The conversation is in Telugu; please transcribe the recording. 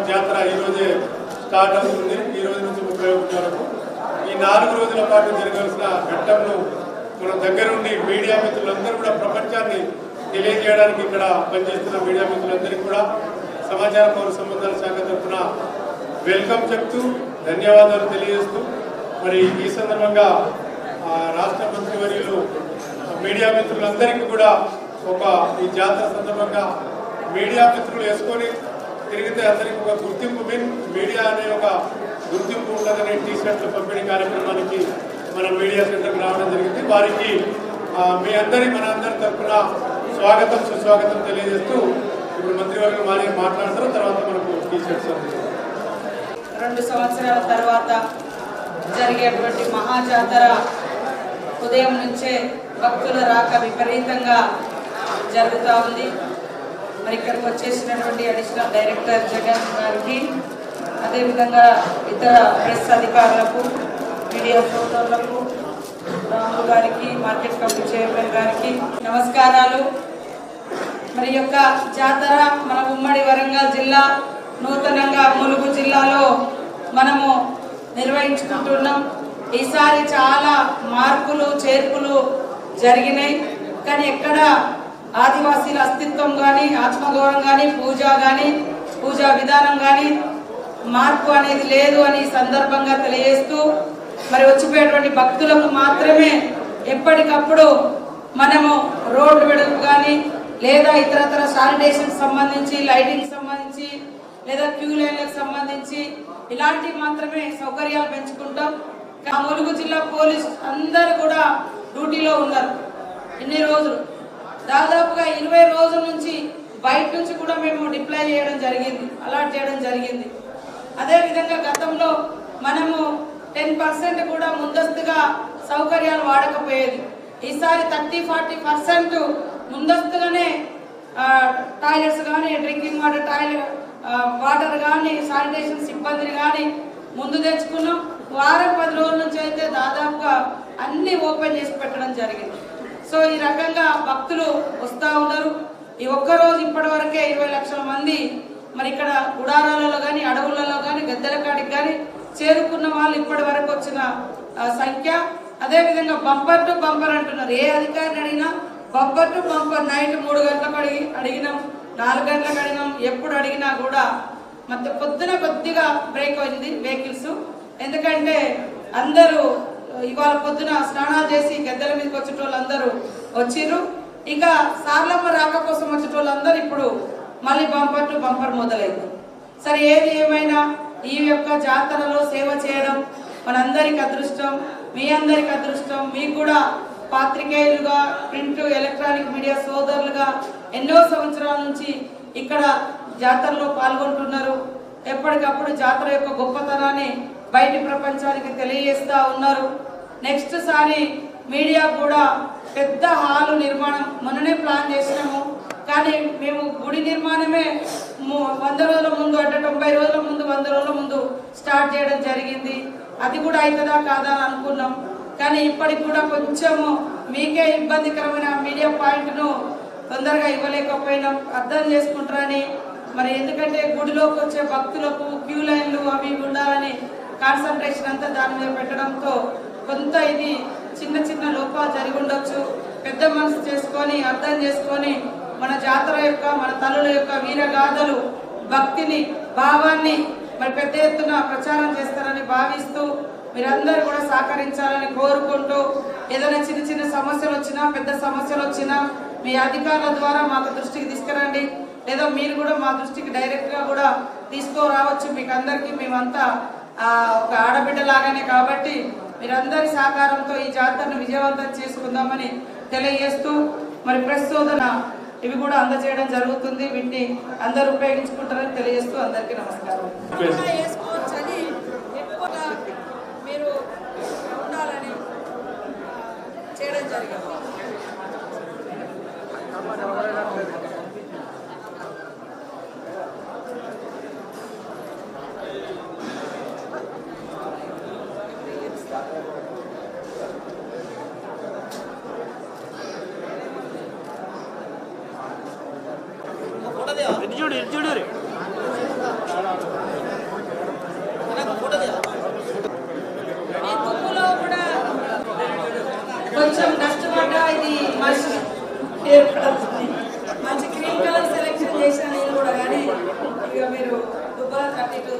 జాతర ఈరోజే స్టార్ట్ అవుతుంది. ఈ రోజు నుంచి 31 వరకు ఈ 4 రోజుల పాటు జరగాల్సిన ఘట్టంను మన దగ్గరుండి మీడియా మిత్రులందరూ కూడా ప్రపంచాన్ని తెలియజేయడానికి ఇక్కడ పనిచేస్తున్న మీడియా మిత్రులందరికీ కూడా సమాచార పౌర సంబంధాల శాఖ తరఫున వెల్కమ్ చెప్తూ ధన్యవాదాలు తెలియజేస్తూ మరి ఈ సందర్భంగా రాష్ట్ర మంత్రివర్యులు మీడియా మిత్రులందరికీ కూడా ఈ జాతర సందర్భంగా మీడియా మిత్రులు వేసుకొని తిరిగితే అందరికీ ఒక గుర్తింపు మీడియా అనే ఒక గుర్తింపు ఉండదనే టీషర్ట్ల పంపిణీ కార్యక్రమానికి మన మీడియా సెంటర్కి రావడం జరిగింది. వారికి మన అందరి తరఫున స్వాగతం సుస్వాగతం తెలియజేస్తూ ఇప్పుడు మంత్రివర్గం వారి మాట్లాడతారు. తర్వాత మనకు టీషర్ట్స్ 2 సంవత్సరాల తర్వాత జరిగేటువంటి మహాజాతర ఉదయం నుంచే భక్తుల రాక విపరీతంగా జరుగుతూ ఉంది. మరి ఇక్కడికి వచ్చేసినటువంటి అడిషనల్ డైరెక్టర్ జగన్ గారికి, అదేవిధంగా ఇతర ప్రెస్ అధికారులకు, మీడియా సోదరులకు, రాములు గారికి, మార్కెట్ కమిటీ చైర్మన్ గారికి నమస్కారాలు. మరి యొక్క జాతర మన ఉమ్మడి వరంగల్ జిల్లా, నూతనంగా ములుగు జిల్లాలో మనము నిర్వహించుకుంటున్నాం. ఈసారి చాలా మార్పులు చేర్పులు జరిగినాయి. కానీ ఎక్కడ ఆదివాసీల అస్తిత్వం కానీ, ఆత్మగౌరవం కానీ, పూజా విధానం కానీ మార్పు అనేది లేదు అని సందర్భంగా తెలియజేస్తూ మరి వచ్చిపోయేటువంటి భక్తులకు మాత్రమే ఎప్పటికప్పుడు మనము రోడ్డు వెడల్పు కానీ లేదా ఇతరతర శానిటేషన్ సంబంధించి, లైటింగ్ సంబంధించి లేదా క్యూ లైన్లకు సంబంధించి ఇలాంటివి మాత్రమే సౌకర్యాలు పెంచుకుంటాం. ములుగు జిల్లా పోలీస్ అందరూ కూడా డ్యూటీలో ఉన్నారు. ఇన్ని రోజులు దాదాపుగా 20 రోజుల నుంచి బయట నుంచి కూడా మేము డిప్లాయ్ చేయడం జరిగింది, అలాట్ చేయడం జరిగింది. అదేవిధంగా గతంలో మనము 10% కూడా ముందస్తుగా సౌకర్యాలు వాడకపోయేది. ఈసారి 30-40% ముందస్తుగానే టాయిలెట్స్ కానీ, డ్రింకింగ్ వాటర్ కానీ, శానిటేషన్ సిబ్బందిని కానీ ముందు తెచ్చుకున్నాం. వారం 10 రోజుల నుంచి అయితే దాదాపుగా అన్ని ఓపెన్ చేసి పెట్టడం జరిగింది. సో ఈ రకంగా భక్తులు వస్తూ ఉన్నారు. ఈ ఒక్కరోజు ఇప్పటి వరకే 20 లక్షల మంది మరి ఇక్కడ గుడారాలలో కానీ, అడవులలో కానీ, గద్దెల కాడికి కానీ చేరుకున్న వాళ్ళు ఇప్పటి వరకు వచ్చిన సంఖ్య. అదేవిధంగా బంపర్ టు బంపర్ అంటున్నారు. ఏ అధికారిని అడిగినా బంపర్ టు బంపర్. నైట్ 3 గంటలకు అడిగినాం, 4 గంటలకు అడిగినాం. ఎప్పుడు అడిగినా కూడా ಮತ್ತೆ పొద్దున కొద్దిగా బ్రేక్ అయింది వెహికల్స్. ఎందుకంటే అందరూ ఇవాళ పొద్దున స్నానాలు చేసి గద్దెల మీదకి వచ్చేటోళ్ళు అందరూ వచ్చిర్రు. ఇక సార్లమ్మ రాక కోసం వచ్చేటోళ్ళందరూ ఇప్పుడు మళ్ళీ బంపర్ టు బంపర్ మొదలైంది. సరే, ఏది ఏమైనా ఈ యొక్క జాతరలో సేవ చేయడం మనందరికి అదృష్టం, మీ అందరికి అదృష్టం. మీకు కూడా పాత్రికేయులుగా, ప్రింట్ ఎలక్ట్రానిక్ మీడియా సోదరులుగా ఎన్నో సంవత్సరాల నుంచి ఇక్కడ జాతరలో పాల్గొంటున్నారు. ఎప్పటికప్పుడు జాతర యొక్క గొప్పతనాన్ని బయటి ప్రపంచానికి తెలియజేస్తూ ఉన్నారు. నెక్స్ట్ సారి మీడియా కూడా పెద్ద హాలు నిర్మాణం మొన్ననే ప్లాన్ చేసినాము. కానీ మేము గుడి నిర్మాణమే 100 రోజుల ముందు, అంటే 90 రోజుల ముందు, 100 రోజుల ముందు స్టార్ట్ చేయడం జరిగింది. అది కూడా అవుతుందా కాదా అని అనుకున్నాం. కానీ ఇప్పటికి కూడా కొంచెము మీకే ఇబ్బందికరమైన మీడియా పాయింట్ను తొందరగా ఇవ్వలేకపోయినాం, అర్థం చేసుకుంటారని. మరి ఎందుకంటే గుడిలోకి వచ్చే భక్తులకు క్యూ లైన్లు అవి ఉండాలని కాన్సన్ట్రేషన్ అంతా దాని మీద పెట్టడంతో కొంత ఇది చిన్న చిన్న లోపాలు జరిగి ఉండొచ్చు. పెద్ద మనసు చేసుకొని అర్థం చేసుకొని మన జాతర యొక్క, మన తల్లుల యొక్క వీరగాథలు, భక్తిని, భావాన్ని మరి పెద్ద ఎత్తున ప్రచారం చేస్తారని భావిస్తూ మీరందరూ కూడా సహకరించాలని కోరుకుంటూ, ఏదైనా చిన్న చిన్న సమస్యలు వచ్చినా, పెద్ద సమస్యలు వచ్చినా మీ అధికారుల ద్వారా మాకు దృష్టికి తీసుకురండి. లేదా మీరు కూడా మా దృష్టికి డైరెక్ట్గా కూడా తీసుకురావచ్చు. మీకు అందరికీ మేమంతా ఒక ఆడబిడ్డలాగానే కాబట్టి మీరందరి సహకారంతో ఈ జాతరను విజయవంతం చేసుకుందామని తెలియజేస్తూ మరి ప్రెస్ శోధన ఇవి కూడా అందజేయడం జరుగుతుంది. వీటిని అందరూ ఉపయోగించుకుంటారని తెలియజేస్తూ అందరికీ నమస్కారం. మీరు ఉండాలని చేయడం జరిగింది. చూడు ఈ తుమ్ములో కూడా కొంచెం కష్టపడ్డా ఇది మంచి ఏర్పడుతుంది. మంచి క్రీమ్ కలర్ సెలెక్షన్ చేసిన నేను కూడా, కానీ ఇక మీరు దుబ్బా 32